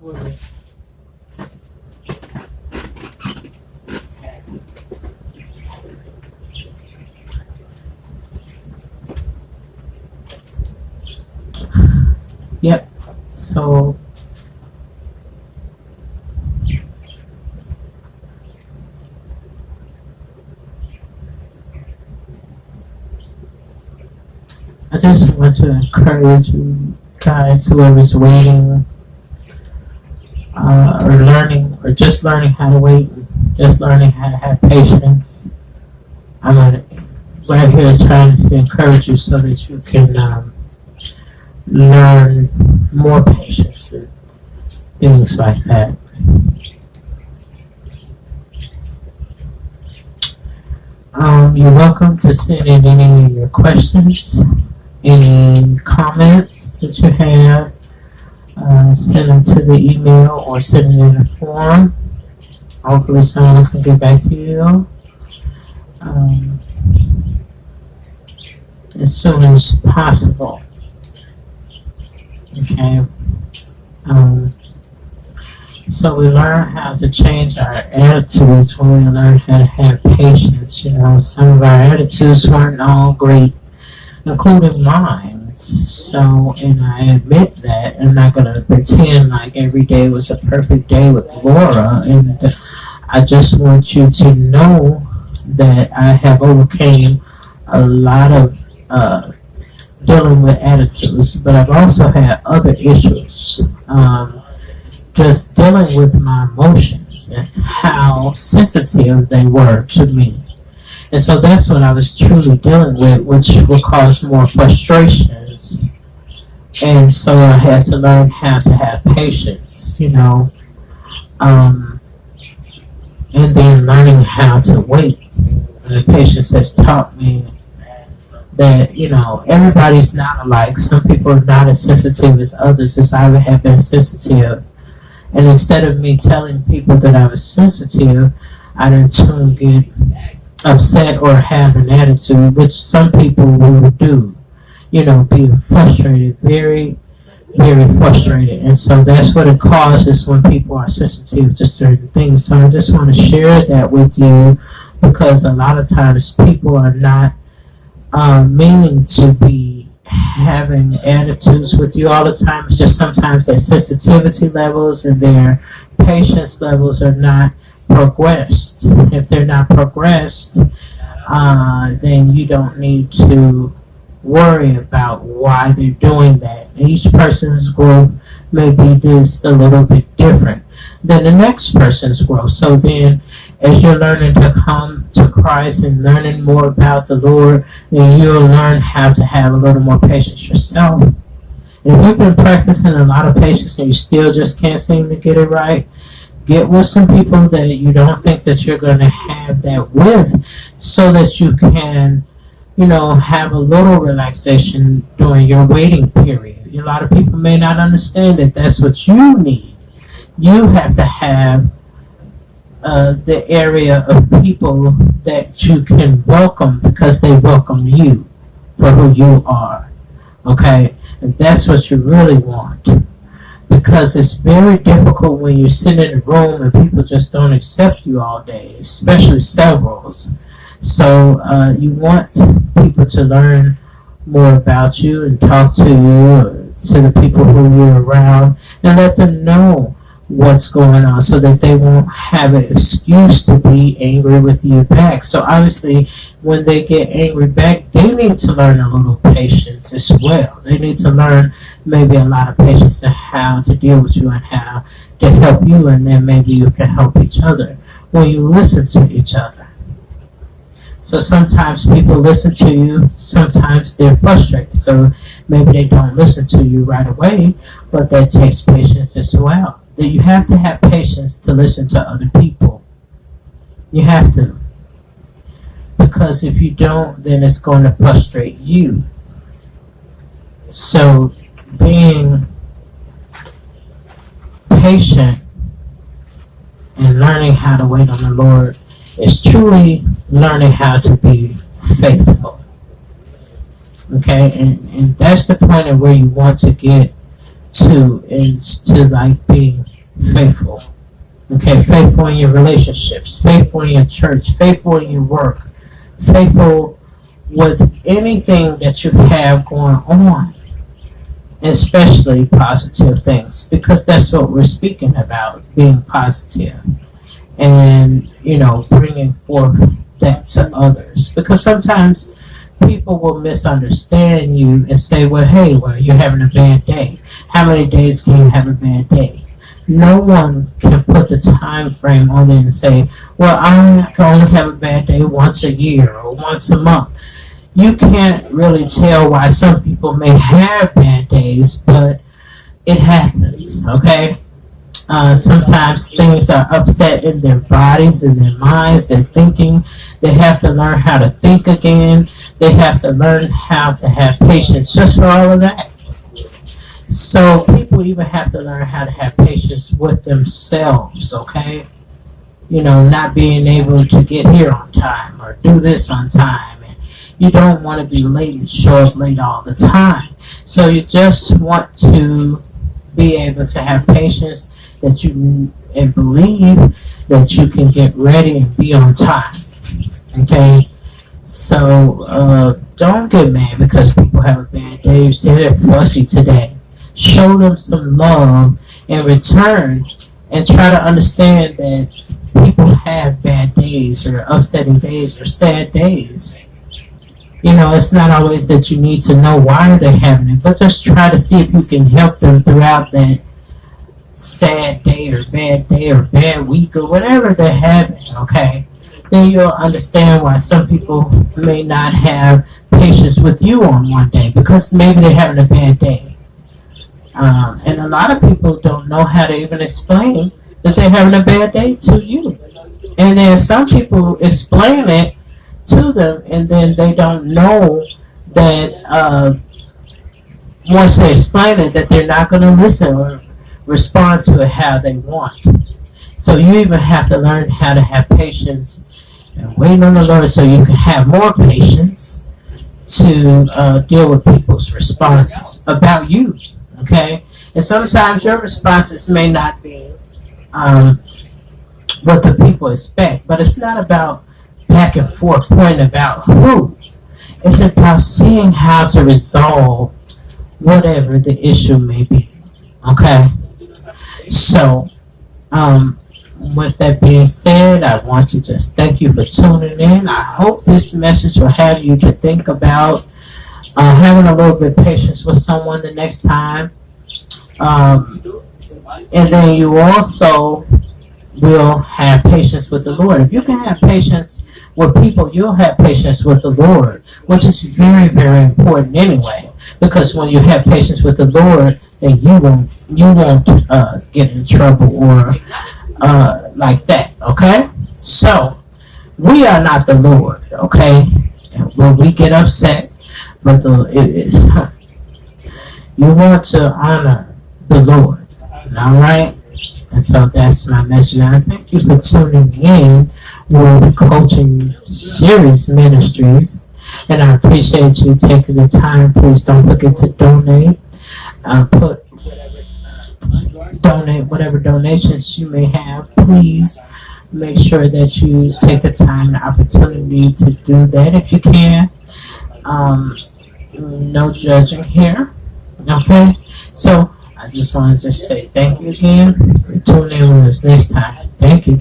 Yep. So I just want to encourage you guys, whoever's waiting, or learning, or just learning how to wait, just learning how to have patience. I'm right here trying to encourage you so that you can learn more patience and things like that. You're welcome to send in any of your questions, any comments that you have. Send them to the email or send it in a form. Hopefully someone can get back to you as soon as possible. Okay. So we learn how to change our attitudes when we learn how to have patience. Some of our attitudes weren't all great, including mine. So, and I admit that. I'm not going to pretend like every day was a perfect day with Laura. And I just want you to know that I have overcame a lot of dealing with attitudes, but I've also had other issues. Just dealing with my emotions and how sensitive they were to me. And so that's what I was truly dealing with, which will cause more frustrations. And so I had to learn how to have patience, and then learning how to wait. And the patience has taught me that, everybody's not alike. Some people are not as sensitive as others, as I have been sensitive. And instead of me telling people that I was sensitive, I didn't soon get upset or have an attitude, which some people will do, be frustrated, very, very frustrated. And so that's what it causes when people are sensitive to certain things. So I just want to share that with you, because a lot of times people are not meaning to be having attitudes with you all the time. It's just sometimes their sensitivity levels and their patience levels are not progressed. If they're not progressed, then you don't need to worry about why they're doing that. Each person's growth may be just a little bit different than the next person's growth. So then, as you're learning to come to Christ and learning more about the Lord, then you'll learn how to have a little more patience yourself. And if you've been practicing a lot of patience and you still just can't seem to get it right, get with some people that you don't think that you're going to have that with, so that you can, have a little relaxation during your waiting period. A lot of people may not understand that that's what you need. You have to have the area of people that you can welcome because they welcome you for who you are. Okay? And that's what you really want. Because it's very difficult when you sit in a room and people just don't accept you all day, especially severals. So you want people to learn more about you and talk to you, or to the people who you're around, and let them know what's going on so that they won't have an excuse to be angry with you back. So obviously, when they get angry back, they need to learn a little patience as well. They need to learn maybe a lot of patience and how to deal with you and how to help you, and then maybe you can help each other when you listen to each other. So sometimes people listen to you, sometimes they're frustrated. So maybe they don't listen to you right away, but that takes patience as well. That you have to have patience to listen to other people. You have to. Because if you don't, then it's going to frustrate you. So being patient and learning how to wait on the Lord is truly learning how to be faithful. Okay? And that's the point of where you want to get to, is to like being faithful. Okay, faithful in your relationships, faithful in your church, faithful in your work, faithful with anything that you have going on, especially positive things, because that's what we're speaking about, being positive and, bringing forth that to others. Because sometimes people will misunderstand you and say, well, hey, you're having a bad day. How many days can you have a bad day? No one can put the time frame on it and say, well, I can only have a bad day once a year or once a month. You can't really tell why some people may have bad days, but it happens, okay? Sometimes things are upset in their bodies, in their minds, their thinking. They have to learn how to think again. They have to learn how to have patience just for all of that. So people even have to learn how to have patience with themselves, okay? Not being able to get here on time or do this on time. And you don't want to be late and show up late all the time. So you just want to be able to have patience and believe that you can get ready and be on time. Okay? So don't get mad because people have a bad day. You say they're fussy today. Show them some love in return and try to understand that people have bad days or upsetting days or sad days. It's not always that you need to know why they're having it, but just try to see if you can help them throughout that sad day or bad week or whatever they're having, okay? Then you'll understand why some people may not have patience with you on one day because maybe they're having a bad day. And a lot of people don't know how to even explain that they're having a bad day to you. And then some people explain it to them and then they don't know that once they explain it that they're not going to listen or respond to it how they want. So you even have to learn how to have patience and wait on the Lord so you can have more patience to deal with people's responses about you. Okay? And sometimes your responses may not be what the people expect, but it's not about back and forth pointing about who. It's about seeing how to resolve whatever the issue may be. Okay? So, with that being said, I want to just thank you for tuning in. I hope this message will have you to think about having a little bit of patience with someone the next time. And then you also will have patience with the Lord. If you can have patience with people, you'll have patience with the Lord, which is very, very important anyway. Because when you have patience with the Lord, then you won't get in trouble or like that. Okay? So we are not the Lord. Okay? When we get upset, but you want to honor the Lord. All right? And so that's my message. And I thank you for tuning in with Coaching Series Ministries. And I appreciate you taking the time. Please don't forget to donate. Donate whatever donations you may have. Please make sure that you take the time and opportunity to do that if you can. No judging here. Okay? So I just want to say thank you again for tuning in with us next time. Thank you.